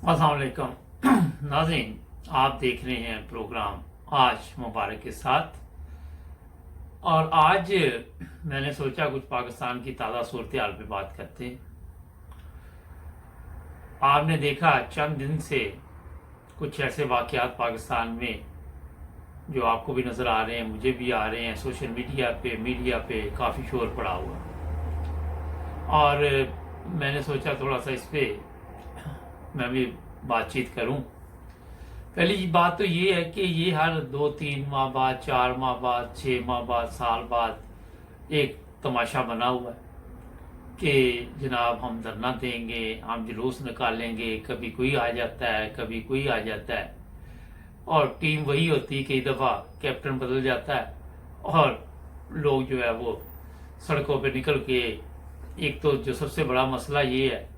अस्सलाम वालेकुम नाज़रीन, आप देख रहे हैं प्रोग्राम आज मुबारक के साथ। और आज मैंने सोचा कुछ पाकिस्तान की ताज़ा सूरत हाल पे बात करते हैं। आपने देखा चंद दिन से कुछ ऐसे वाक़यात पाकिस्तान में जो आपको भी नज़र आ रहे हैं, मुझे भी आ रहे हैं। सोशल मीडिया पे काफ़ी शोर पड़ा हुआ और मैंने सोचा थोड़ा सा इस पे मैं भी बातचीत करूं। पहली बात तो ये है कि ये हर 2-3 माह बाद, 4 माह बाद, 6 माह बाद, साल बाद एक तमाशा बना हुआ है कि जनाब हम धरना देंगे, हम जुलूस निकालेंगे। कभी कोई आ जाता है, कभी कोई आ जाता है और टीम वही होती है। कई दफ़ा कैप्टन बदल जाता है और लोग जो है वो सड़कों पे निकल के, एक तो जो सबसे बड़ा मसला ये है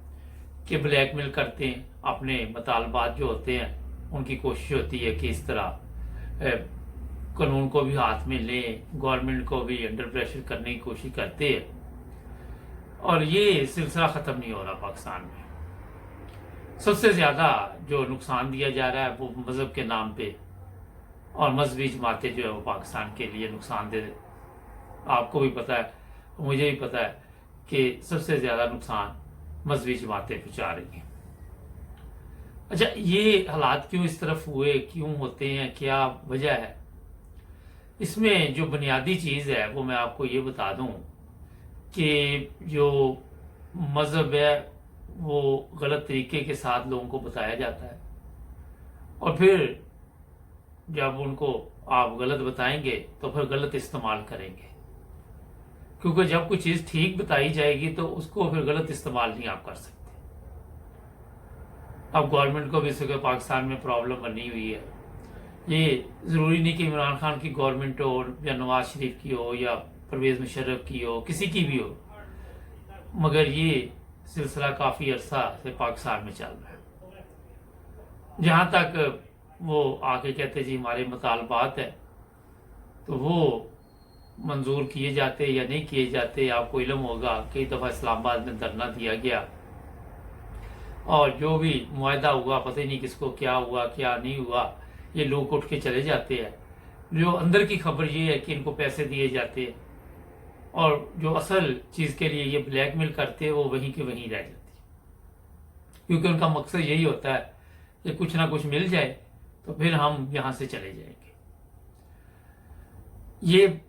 कि ब्लैकमेल करते हैं। अपने मुतालबात जो होते हैं उनकी कोशिश होती है कि इस तरह कानून को भी हाथ में लें, गवर्नमेंट को भी अंडर प्रेशर करने की कोशिश करते हैं और ये सिलसिला ख़त्म नहीं हो रहा। पाकिस्तान में सबसे ज़्यादा जो नुकसान दिया जा रहा है वो मज़हब के नाम पे, और मजहबी जमातें जो है वो पाकिस्तान के लिए नुकसानदेह। आपको भी पता है, मुझे भी पता है कि सबसे ज़्यादा नुकसान मजहबी जमातें पहुँचा रही हैं। अच्छा, ये हालात क्यों इस तरफ हुए, क्यों होते हैं, क्या वजह है? इसमें जो बुनियादी चीज़ है वो मैं आपको ये बता दूं कि जो मज़हब है वो गलत तरीके के साथ लोगों को बताया जाता है और फिर जब उनको आप गलत बताएंगे तो फिर गलत इस्तेमाल करेंगे, क्योंकि जब कोई चीज़ ठीक बताई जाएगी तो उसको फिर गलत इस्तेमाल नहीं आप कर सकते। अब गवर्नमेंट को भी इस वक्त पाकिस्तान में प्रॉब्लम बनी हुई है। ये ज़रूरी नहीं कि इमरान खान की गवर्नमेंट हो या नवाज शरीफ की हो या परवेज़ मुशर्रफ की हो, किसी की भी हो, मगर ये सिलसिला काफ़ी अरसा से पाकिस्तान में चल रहा है। जहाँ तक वो आके कहते जी हमारे मुतालबात है तो वो मंजूर किए जाते या नहीं किए जाते। आपको इल्म होगा कई दफ़ा इस्लामाबाद में धरना दिया गया और जो भी मुआहदा हुआ पता ही नहीं किसको क्या हुआ क्या नहीं हुआ, ये लोग उठ के चले जाते हैं। जो अंदर की खबर ये है कि इनको पैसे दिए जाते हैं और जो असल चीज़ के लिए ये ब्लैकमेल करते हैं वो वहीं के वहीं रह जाती है, क्योंकि उनका मकसद यही होता है कि कुछ ना कुछ मिल जाए तो फिर हम यहाँ से चले जाएंगे। ये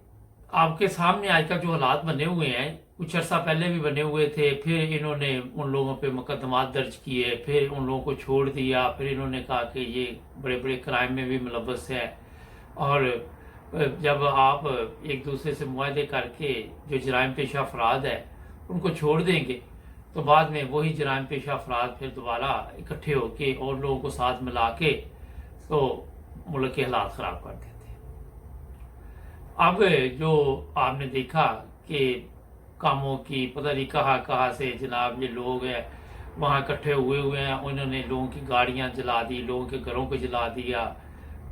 आपके सामने आज का जो हालात बने हुए हैं, कुछ अर्सा पहले भी बने हुए थे, फिर इन्होंने उन लोगों पे मुकदमात दर्ज किए, फिर उन लोगों को छोड़ दिया, फिर इन्होंने कहा कि ये बड़े बड़े क्राइम में भी मुलव्वस है। और जब आप एक दूसरे से मुआहदे करके जो जराइम पेशा अफराद है उनको छोड़ देंगे तो बाद में वही जराइम पेशा अफराद फिर दोबारा इकट्ठे होके और लोगों को साथ मिला के तो मुल्क के हालात ख़राब कर देते हैं। अब जो आपने देखा कि कामों की पता नहीं कहाँ से जनाब ये लोग हैं वहाँ इकट्ठे हुए हैं, उन्होंने लोगों की गाड़ियाँ जला दी, लोगों के घरों को जला दिया।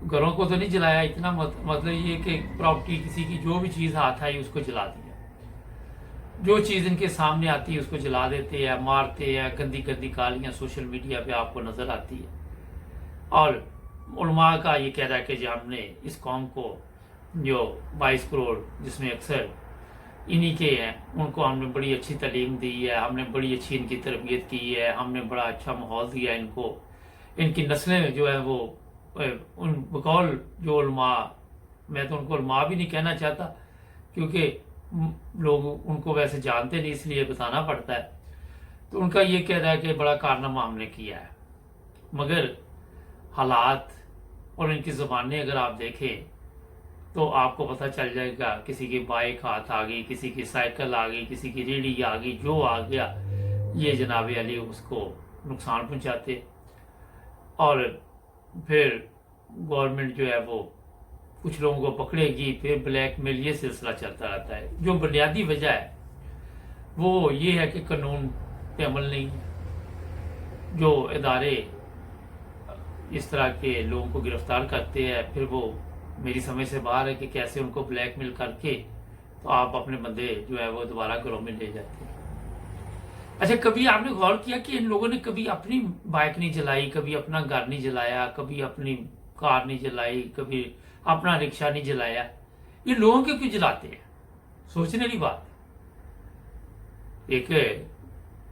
घरों को तो नहीं जलाया, इतना मतलब ये कि प्रॉपर्टी किसी की जो भी चीज़ हाथ आई उसको जला दिया। जो चीज़ इनके सामने आती है उसको जला देते हैं, मारते हैं। गंदी गंदी गालियाँ सोशल मीडिया पे आपको नज़र आती है। और उलमा का ये कह रहा है कि जो हमने इस कौम को जो 22 करोड़ जिसमें अक्सर इन्हीं के हैं, उनको हमने बड़ी अच्छी तालीम दी है, हमने बड़ी अच्छी इनकी तरबियत की है, हमने बड़ा अच्छा माहौल दिया इनको। इनकी नस्लें जो है वो उन बकौल जो उलमा, मैं तो उनको उलमा भी नहीं कहना चाहता क्योंकि लोग उनको वैसे जानते नहीं, इसलिए बताना पड़ता है। तो उनका ये कह रहा है कि बड़ा कारनामा हमने किया है, मगर हालात और इनकी ज़बानें अगर आप देखें तो आपको पता चल जाएगा। किसी की बाइक हाथ आ गई, किसी की साइकिल आ गई, किसी की रेडी आ गई, जो आ गया ये जनाब अली उसको नुकसान पहुंचाते। और फिर गवर्नमेंट जो है वो कुछ लोगों को पकड़ेगी, फिर ब्लैकमेल, ये सिलसिला चलता रहता है। जो बुनियादी वजह है वो ये है कि कानून पे अमल नहीं है। जो इदारे इस तरह के लोगों को गिरफ्तार करते हैं फिर वो मेरी समझ से बाहर है कि कैसे उनको ब्लैकमेल करके तो आप अपने बंदे जो है वो दोबारा घरों में ले जाते हैं। अच्छा, कभी आपने गौर किया कि इन लोगों ने कभी अपनी बाइक नहीं जलाई, कभी अपना घर नहीं जलाया, कभी अपनी कार नहीं जलाई, कभी अपना रिक्शा नहीं जलाया? ये लोगों के क्यों जलाते हैं? सोचने की बात है। एक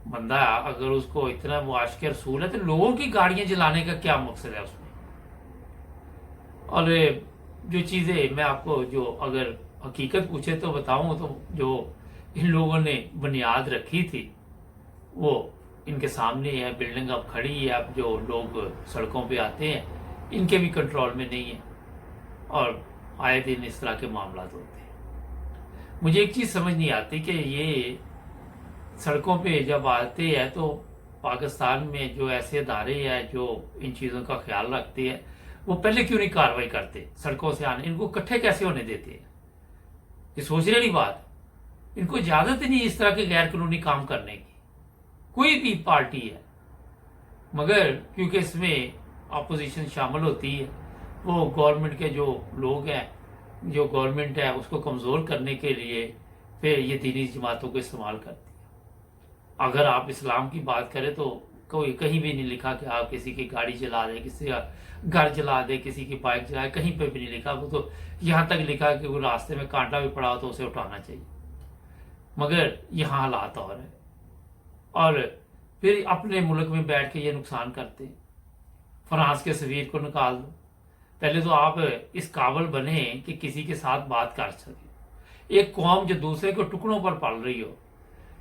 बंदा अगर उसको इतना वो आशिक रसूल है तो लोगों की गाड़ियां जलाने का क्या मकसद है उसमें? और जो चीजें मैं आपको जो अगर हकीकत पूछे तो बताऊं तो जो इन लोगों ने बुनियाद रखी थी वो इनके सामने है। बिल्डिंग अब खड़ी है, अब जो लोग सड़कों पे आते हैं इनके भी कंट्रोल में नहीं है और आए दिन इस तरह के मामला होते हैं। मुझे एक चीज समझ नहीं आती कि ये सड़कों पे जब आते हैं तो पाकिस्तान में जो ऐसे अदारे हैं जो इन चीज़ों का ख्याल रखते हैं वो पहले क्यों नहीं कार्रवाई करते? सड़कों से आने इनको इकट्ठे कैसे होने देते हैं? ये सोचने वाली बात है। इनको इजाजत ही नहीं इस तरह के गैर कानूनी काम करने की, कोई भी पार्टी है। मगर क्योंकि इसमें अपोजिशन शामिल होती है, वो गवर्नमेंट के जो लोग हैं, जो गवर्नमेंट है उसको कमज़ोर करने के लिए फिर ये दीनी जमातों को इस्तेमाल करती है। अगर आप इस्लाम की बात करें तो कोई कहीं भी नहीं लिखा कि आप किसी की गाड़ी जला दे, किसी का घर जला दे, किसी की बाइक जलाए, कहीं पे भी नहीं लिखा। वो तो यहाँ तक लिखा कि वो रास्ते में कांटा भी पड़ा हो तो उसे उठाना चाहिए। मगर यहाँ हालात और है और फिर अपने मुल्क में बैठ के ये नुकसान करते हैं। फ्रांस के सफीर को निकाल दो। पहले तो आप इस काबिल बने कि किसी के साथ बात कर सके। एक कौम जो दूसरे को टुकड़ों पर पल रही हो,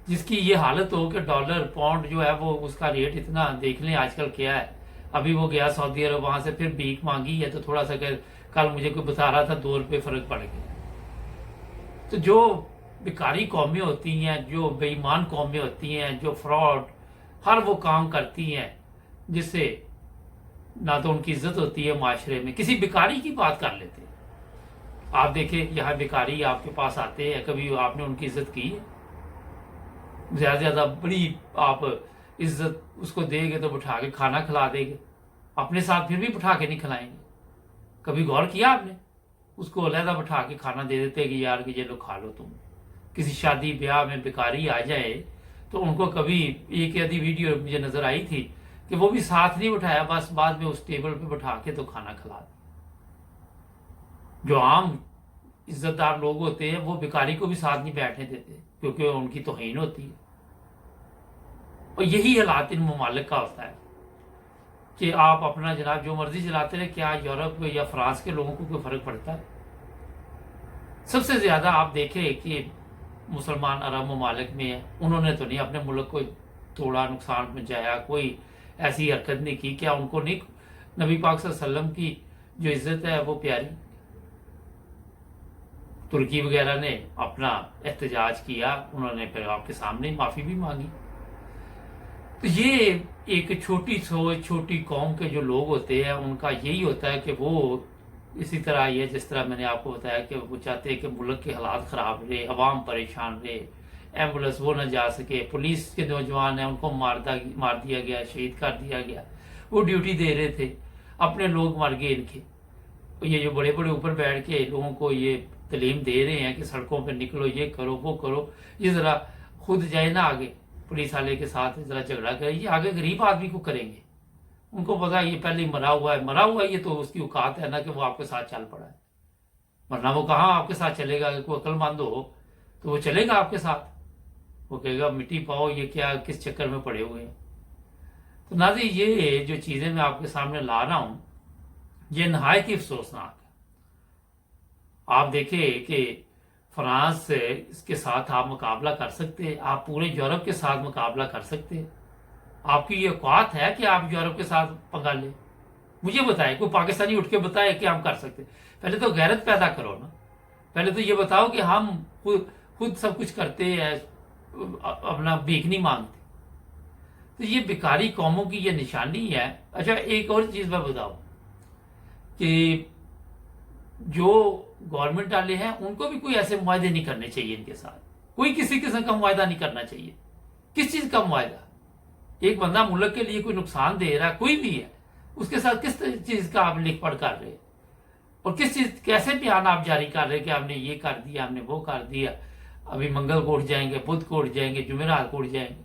जिसकी ये हालत हो कि डॉलर पाउंड जो है वो उसका रेट इतना, देख लें आजकल क्या है। अभी वो गया सऊदी अरब, वहां से फिर भीख मांगी है तो थोड़ा सा कल मुझे कोई बता रहा था 2 रुपये फर्क पड़ गया। तो जो बेकारी कौमें होती हैं, जो बेईमान कौमें होती हैं, जो फ्रॉड हर वो काम करती हैं जिससे ना तो उनकी इज्जत होती है माशरे में, किसी बेकारी की बात कर लेते हैं। आप देखें यहाँ बेकारी आपके पास आते हैं, कभी आपने उनकी इज्जत की है? ज्यादा ज्यादा बड़ी आप इज्जत उसको देंगे तो बिठा के खाना खिला देंगे, अपने साथ फिर भी बिठा के नहीं खिलाएंगे। कभी गौर किया आपने? उसको अलहदा बिठा के खाना दे देते कि यार कि ये लो खा लो तुम। किसी शादी ब्याह में बेकारी आ जाए तो उनको कभी एक आधी वीडियो मुझे नजर आई थी कि वो भी साथ नहीं बिठाया, बस बाद में उस टेबल पे बिठा के तो खाना खिला दिया। जो आम इज्जतदार लोग होते हैं वो बेकारी को भी साथ नहीं बैठने देते क्योंकि उनकी तौहीन होती है। और यही हालात इन ममालिक का होता है कि आप अपना जनाब जो मर्जी चलाते रहे, क्या यूरोप या फ्रांस के लोगों को कोई फर्क पड़ता है? सबसे ज्यादा आप देखें कि मुसलमान अरब ममालिक में है, उन्होंने तो नहीं अपने मुल्क को थोड़ा नुकसान पहुंचाया, कोई ऐसी हरकत नहीं की। क्या उनको नहीं नबी पाक सल्लल्लाहु अलैहि वसल्लम की जो इज्जत है वो प्यारी? तुर्की वगैरह ने अपना एहतजाज किया, उन्होंने फिर आपके सामने माफी भी मांगी। तो ये एक छोटी सोच, छोटी कौम के जो लोग होते हैं उनका यही होता है कि वो इसी तरह ये जिस तरह मैंने आपको बताया कि वो चाहते हैं कि मुल्क के हालात खराब रहे, अवाम परेशान रहे, एम्बुलेंस वो न जा सके, पुलिस के नौजवान हैं उनको मार दिया गया, शहीद कर दिया गया। वो ड्यूटी दे रहे थे, अपने लोग मर गए इनके। ये जो बड़े बड़े ऊपर बैठ के लोगों को ये तालीम दे रहे हैं कि सड़कों पर निकलो, ये करो वो करो, ये जरा खुद जाए ना आगे पुलिस वाले के साथ जरा झगड़ा करे, ये आगे गरीब आदमी को करेंगे। उनको पता है ये पहले ही मरा हुआ है, ये तो उसकी औकात है ना कि वो आपके साथ चल पड़ा है। वरना वो कहाँ आपके साथ चलेगा? कोई अक्लमंद हो तो वो चलेगा आपके साथ, वो कहेगा मिट्टी पाओ, ये क्या किस चक्कर में पड़े हुए हैं। तो नाज़रीन, ये जो चीजें मैं आपके सामने ला रहा हूं ये नहायत ही अफसोसनाक है। आप देखें कि फ्रांस से इसके साथ आप मुकाबला कर सकते हैं, आप पूरे यूरोप के साथ मुकाबला कर सकते हैं। आपकी ये औकात है कि आप यूरोप के साथ पंगा लें? मुझे बताएं, कोई पाकिस्तानी उठ के बताए कि हम कर सकते? पहले तो गैरत पैदा करो ना। पहले तो ये बताओ कि हम खुद सब कुछ करते हैं, अपना भीख नहीं मांगते। तो ये बेकारी कौमों की ये निशानी है। अच्छा, एक और चीज मैं बताऊं कि जो गवर्नमेंट वाले हैं उनको भी कोई ऐसे मुआहदे नहीं करने चाहिए इनके साथ। कोई किसी किस्म का मुआहदा नहीं करना चाहिए। किस चीज का मुआहदा? एक बंदा मुल्क के लिए कोई नुकसान दे रहा है, कोई भी है, उसके साथ किस चीज का आप लिख पढ़ कर रहे हैं और किस चीज कैसे बयान आप जारी कर रहे हैं कि आपने ये कर दिया, हमने वो कर दिया, अभी मंगल को उठ जाएंगे, बुध को उठ जाएंगे, जुमेरात को उठ जाएंगे।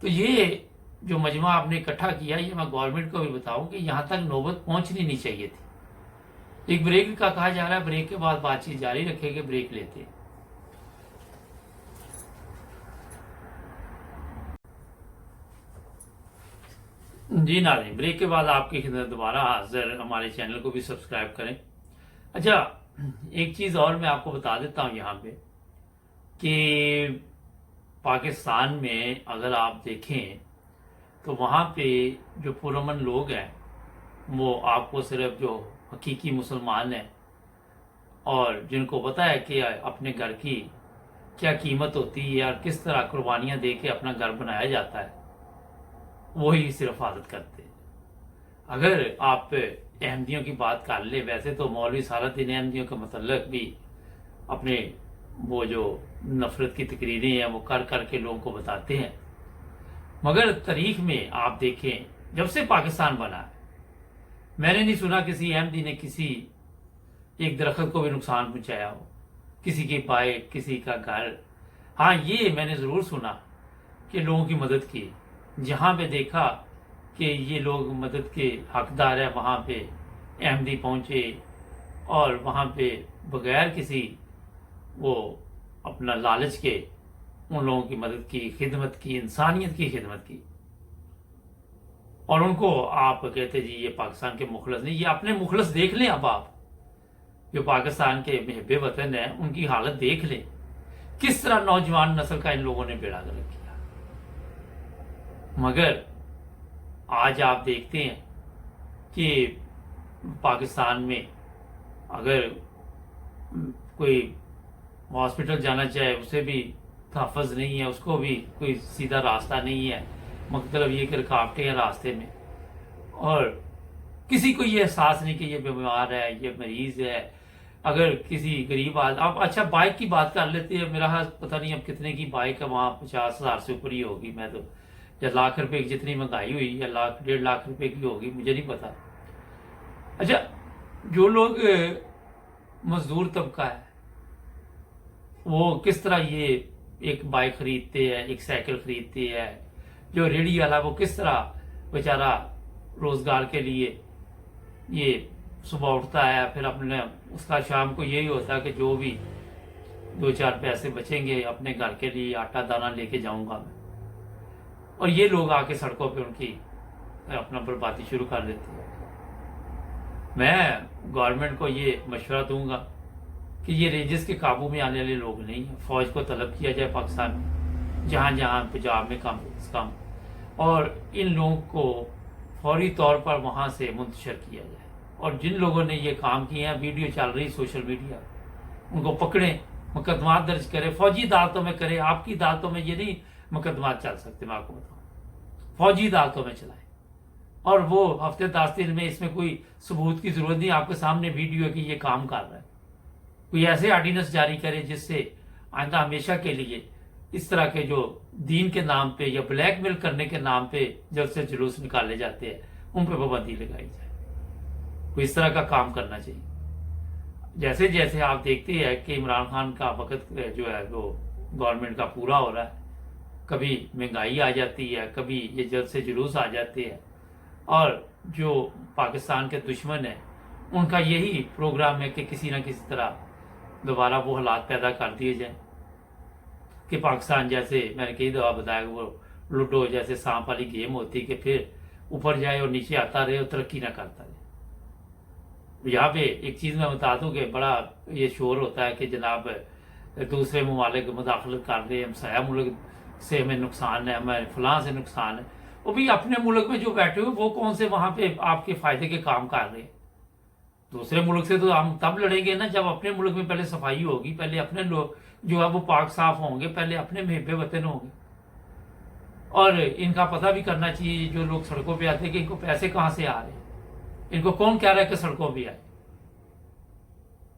تو یہ جو مجمع آپ نے اکٹھا کیا، یہ میں گورنمنٹ کو بھی بتاؤں کہ یہاں تک نوبت پہنچنی نہیں چاہیے تھی۔ ایک بریک کا کہا جا رہا ہے، بریک کے بعد بات چیت جاری رکھے گے، بریک لیتے ہیں۔ جی ناظرین، بریک کے بعد آپ کی خدمت دوبارہ حاضر، ہمارے چینل کو بھی سبسکرائب کریں۔ اچھا، ایک چیز اور میں آپ کو بتا دیتا ہوں یہاں پہ کہ پاکستان میں اگر آپ دیکھیں تو وہاں پہ جو پرامن لوگ ہیں وہ آپ کو صرف جو حقیقی مسلمان ہیں اور جن کو پتہ ہے کہ اپنے گھر کی کیا قیمت ہوتی ہے اور کس طرح قربانیاں دے کے اپنا گھر بنایا جاتا ہے، وہی صرف حفاظت کرتے ہیں۔ اگر آپ احمدیوں کی بات کر لیں، ویسے تو مولوی سالت دین احمدیوں کے متعلق بھی اپنے وہ جو نفرت کی تقریریں ہیں وہ کر کر کے لوگوں کو بتاتے ہیں، مگر تاریخ میں آپ دیکھیں جب سے پاکستان بنا ہے میں نے نہیں سنا کسی احمدی نے کسی ایک درخت کو بھی نقصان پہنچایا ہو، کسی کی بائک، کسی کا گھر۔ ہاں، یہ میں نے ضرور سنا کہ لوگوں کی مدد کی، جہاں پہ دیکھا کہ یہ لوگ مدد کے حقدار ہیں وہاں پہ احمدی پہنچے اور وہاں پہ بغیر کسی وہ اپنا لالچ کے ان لوگوں کی مدد کی، خدمت کی، انسانیت کی خدمت کی۔ اور ان کو آپ کہتے جی یہ پاکستان کے مخلص نہیں، یہ اپنے مخلص دیکھ لیں۔ اب آپ جو پاکستان کے محب وطن ہیں ان کی حالت دیکھ لیں، کس طرح نوجوان نسل کا ان لوگوں نے بیڑا غرق کیا۔ مگر آج آپ دیکھتے ہیں کہ پاکستان میں اگر کوئی ہاسپٹل جانا چاہے اسے بھی تحفظ نہیں ہے، اس کو بھی کوئی سیدھا راستہ نہیں ہے، مطلب یہ کہ رکاوٹیں ہیں راستے میں، اور کسی کو یہ احساس نہیں کہ یہ بیمار ہے، یہ مریض ہے۔ اگر کسی غریب آپ اچھا بائک کی بات کر لیتے ہیں، میرا پتہ نہیں اب کتنے کی بائک ہے وہاں، 50,000 سے اوپر ہی ہوگی، میں تو یا لاکھ روپے کی جتنی مہنگائی ہوئی یا لاکھ 1.5 لاکھ روپے کی ہوگی، مجھے نہیں پتا۔ اچھا، جو لوگ مزدور طبقہ ہے وہ کس طرح یہ ایک بائک خریدتے ہیں، ایک سائیکل خریدتے ہیں، جو ریڑھی والا وہ کس طرح بیچارہ روزگار کے لیے یہ صبح اٹھتا ہے، پھر اپنے اس کا شام کو یہی ہوتا ہے کہ جو بھی 2-4 پیسے بچیں گے اپنے گھر کے لیے آٹا دانہ لے کے جاؤں گا میں، اور یہ لوگ آ کے سڑکوں پہ ان کی اپنا بربادی شروع کر دیتے ہیں۔ میں گورنمنٹ کو یہ مشورہ دوں گا کہ یہ رینجز کے قابو میں آنے والے لوگ نہیں ہیں، فوج کو طلب کیا جائے پاکستان میں، جہاں جہاں پنجاب میں کم از کم، اور ان لوگوں کو فوری طور پر وہاں سے منتشر کیا جائے، اور جن لوگوں نے یہ کام کیے ہیں، ویڈیو چل رہی سوشل میڈیا، ان کو پکڑیں، مقدمات درج کریں، فوجی عدالتوں میں کریں۔ آپ کی عدالتوں میں یہ نہیں مقدمات چل سکتے، میں آپ کو بتاؤں، فوجی عدالتوں میں چلائیں، اور وہ ہفتے 10 دن میں، اس میں کوئی ثبوت کی ضرورت نہیں، آپ کے سامنے ویڈیو ہے کہ یہ کام کر رہا ہے۔ کوئی ایسے آرڈیننس جاری کرے جس سے آئندہ ہمیشہ کے لیے اس طرح کے جو دین کے نام پہ یا بلیک میل کرنے کے نام پہ جب سے جلوس نکالے جاتے ہیں ان پہ پابندی لگائی جائے۔ کوئی اس طرح کا کام کرنا چاہیے۔ جیسے جیسے آپ دیکھتے ہیں کہ عمران خان کا وقت جو ہے وہ گورنمنٹ کا پورا ہو رہا ہے، کبھی مہنگائی آ جاتی ہے، کبھی یہ جلد سے جلوس آ جاتے ہیں، اور جو پاکستان کے دشمن ہیں ان کا یہی پروگرام ہے کہ کسی نہ کسی طرح دوبارہ وہ حالات پیدا کر دیے جائیں کہ پاکستان جیسے میں نے کئی دفعہ بتایا کہ وہ لوڈو جیسے سانپ والی گیم ہوتی کہ پھر اوپر جائے اور نیچے آتا رہے اور ترقی نہ کرتا رہے۔ یہاں پہ ایک چیز میں بتا دوں کہ بڑا یہ شور ہوتا ہے کہ جناب دوسرے ممالک مداخلت کر رہے ہیں، ہمسایہ ملک سے ہمیں نقصان ہے، ہمیں فلاں سے نقصان ہے۔ وہ بھی اپنے ملک میں جو بیٹھے ہوئے وہ کون سے وہاں پہ آپ کے فائدے کے کام کر رہے ہیں؟ دوسرے ملک سے تو ہم تب لڑیں گے نا جب اپنے ملک میں پہلے صفائی ہوگی، پہلے اپنے لوگ جو ہے وہ پاک صاف ہوں گے، پہلے اپنے محب وطن ہوں گے۔ اور ان کا پتہ بھی کرنا چاہیے جو لوگ سڑکوں پہ آتے ہیں کہ ان کو پیسے کہاں سے آ رہے ہیں، ان کو کون کہہ رہا ہے کہ سڑکوں پہ آئے۔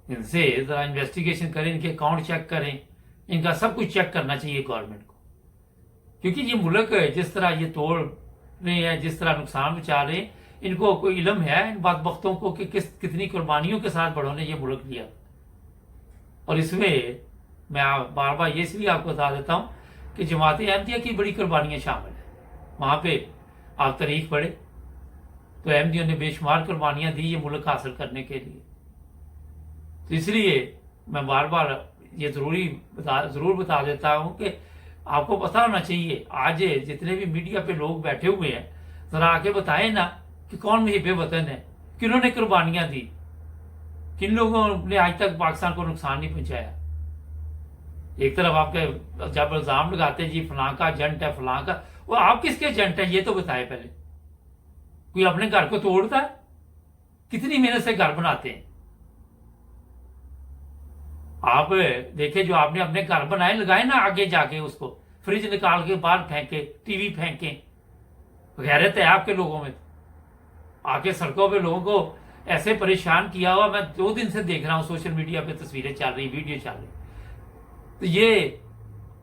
ان سے ذرا انویسٹیگیشن کریں، ان کے اکاؤنٹ چیک کریں، ان کا سب کچھ چیک کرنا چاہیے گورنمنٹ کو، کیونکہ یہ ملک جس طرح یہ توڑ رہے ہیں، جس طرح نقصان پہنچا رہے ہیں، ان کو کوئی علم ہے ان بدبختوں کو کہ کتنی قربانیوں کے ساتھ بڑوں نے یہ ملک لیا۔ اور اس میں میں بار بار یہ اس لیے آپ کو بتا دیتا ہوں کہ جماعت احمدیہ کی بڑی قربانیاں شامل ہیں۔ वहाँ पे आप तारीख पढ़े तो अहमदियों ने बेशुमार कुर्बानियां दी ये मुल्क हासिल करने के लिए। तो इसलिए मैं बार बार ये जरूर बता देता हूं कि आपको पता होना चाहिए, आज जितने भी मीडिया पे लोग बैठे हुए हैं जरा आके बताएं ना कि कौन मुहिब वतन है, किन्होंने कुर्बानियां दी, किन लोगों ने आज तक पाकिस्तान को नुकसान नहीं पहुंचाया। एक तरफ आपके जब इल्जाम लगाते जी फलां का एजेंट है फलां का, वो आप किसके एजेंट है ये तो बताए पहले। कोई अपने घर को तोड़ता है? कितनी मेहनत से घर बनाते हैं। आप देखे जो आपने अपने घर बनाए लगाए ना, आगे जाके उसको फ्रिज निकाल के बाहर फेंके, टीवी फेंके, गैरत है आपके लोगों में। आके सड़कों पे लोगों को ऐसे परेशान किया हुआ, मैं 2 दिन से देख रहा हूं सोशल मीडिया पे तस्वीरें चल रही, वीडियो चल रही। तो ये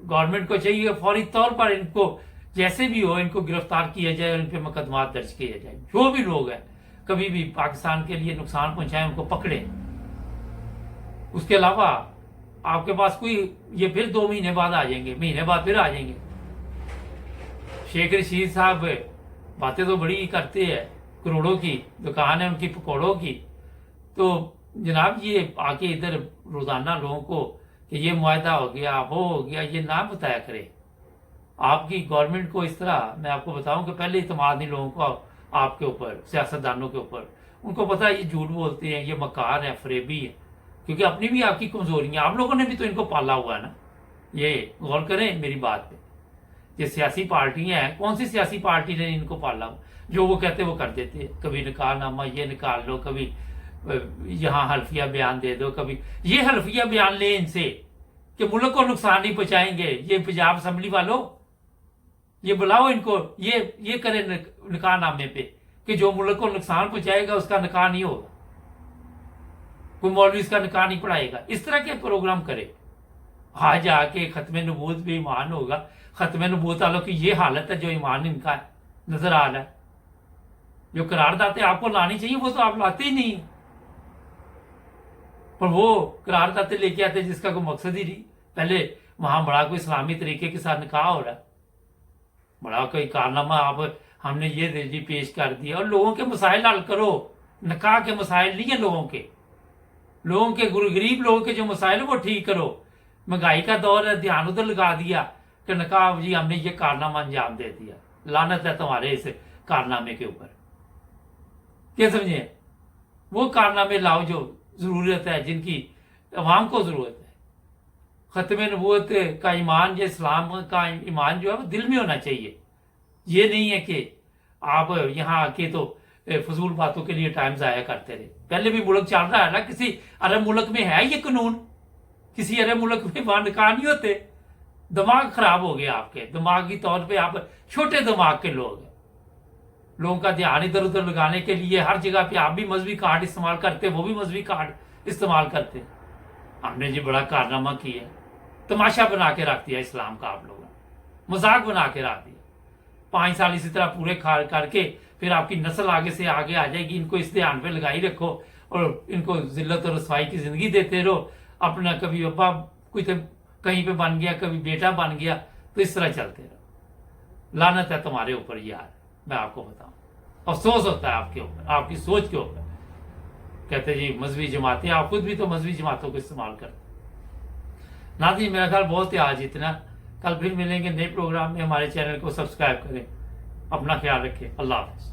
गवर्नमेंट को चाहिए फौरी तौर पर इनको जैसे भी हो इनको गिरफ्तार किया जाए और इन पे मुकदमा दर्ज किया जाए। जो भी लोग हैं कभी भी पाकिस्तान के लिए नुकसान पहुंचाए उनको पकड़े। उसके अलावा आपके पास कोई ये फिर 2 महीने बाद आ जाएंगे, महीने बाद फिर आ जाएंगे। शेख रशीद साहब बातें तो बड़ी करते हैं, करोड़ों की दुकान है उनकी पकौड़ों की। तो जनाब ये आके इधर रोजाना लोगों को कि ये मुआहदा हो गया वो हो गया ये ना बताया करे। आपकी गवर्नमेंट को इस तरह मैं आपको बताऊं कि पहले इतमाद नहीं लोगों को आपके ऊपर, सियासतदानों के ऊपर। उनको पता है ये झूठ बोलते हैं, ये मकार है, फरेबी है, क्योंकि अपनी भी आपकी कमजोरियां, आप लोगों ने भी तो इनको पाला हुआ है ना। ये गौर करें मेरी बात पे। ये सियासी पार्टियां हैं, कौन सी सियासी पार्टी ने इनको पाला हुआ? जो वो कहते वो कर देते, कभी निकालनामा ये निकाल लो, कभी यहाँ हल्फिया बयान दे दो, कभी ये हल्फिया बयान ले इनसे कि मुल्क को नुकसान नहीं पहुंचाएंगे। ये पंजाब असेंबली वालों ये बुलाओ इनको, ये करें निकाहनामे पे कि जो मुल्क को नुकसान पहुंचाएगा उसका निकाह नहीं होगा, कोई मौलवी इसका निकाह नहीं पढ़ाएगा। इस तरह के प्रोग्राम करे। आज आके खत्म नबूत भी ईमान होगा, खत्म नबूत वालों की ये हालत है जो ईमान इनका नजर आ रहा है। जो करारदाते आपको लानी चाहिए वो तो आप लाते ही नहीं, पर वो करारदाते लेके आते जिसका कोई मकसद ही नहीं। पहले वहां बड़ा कोई इस्लामी तरीके के साथ निकाह हो रहा है, बड़ा कोई कारनामा आप हमने ये दे दी पेश कर दिया, और लोगों के मसाइल हल करो। निकाह के मसाइल नहीं है लोगों के गरीब लोगों के जो मसाइल वो ठीक करो। महंगाई का दौर है, ध्यान उधर लगा दिया कि निकाह जी हमने ये कारनामा अंजाम दे दिया। लानत है तुम्हारे इस कारनामे के ऊपर। क्या समझे? वो कारनामे लाओ जो जरूरत है, जिनकी अवाम को जरूरत है। खत्म नबूवत का ईमान, ये इस्लाम का ईमान जो है वो दिल में होना चाहिए। ये नहीं है कि आप यहाँ आके तो फजूल बातों के लिए टाइम जाया करते रहे। पहले भी मुल्क चल रहा है ना, किसी अरब मुल्क में है ये कानून? किसी अरब मुल्क में वहां निकाह नहीं होते। दिमाग खराब हो गया आपके, दिमागी तौर पे आप छोटे दिमाग के लोग हैं। लोगों का ध्यान इधर उधर लगाने के लिए हर जगह पे आप भी मजहबी कार्ड इस्तेमाल करते, वो भी मजहबी कार्ड इस्तेमाल करते। हमने जी बड़ा कारनामा किया, तमाशा बना के रख दिया इस्लाम का, आप लोगों ने मजाक बना के रख दिया। 5 साल इसी तरह पूरे खाल करके फिर आपकी नस्ल आगे से आगे आ जाएगी। इनको इस ध्यान पे लगाई रखो और इनको जिल्लत और रसवाई की जिंदगी देते रहो। अपना कभी अब्बा कोई तो कहीं पे बन गया, कभी बेटा बन गया, तो इस तरह चलते रहो। लानत है तुम्हारे ऊपर यार, मैं आपको बताऊं। अफसोस होता है आपके ऊपर, आपकी सोच के ऊपर। कहते जी मजहबी जमातें, आप खुद भी तो मजहबी जमातों को इस्तेमाल करते। नाज़रीन मेरा ख्याल बहुत है आज इतना। कल फिर मिलेंगे नए प्रोग्राम में। हमारे चैनल को सब्सक्राइब करें। अपना ख्याल रखें। अल्लाह हाफ़िज़।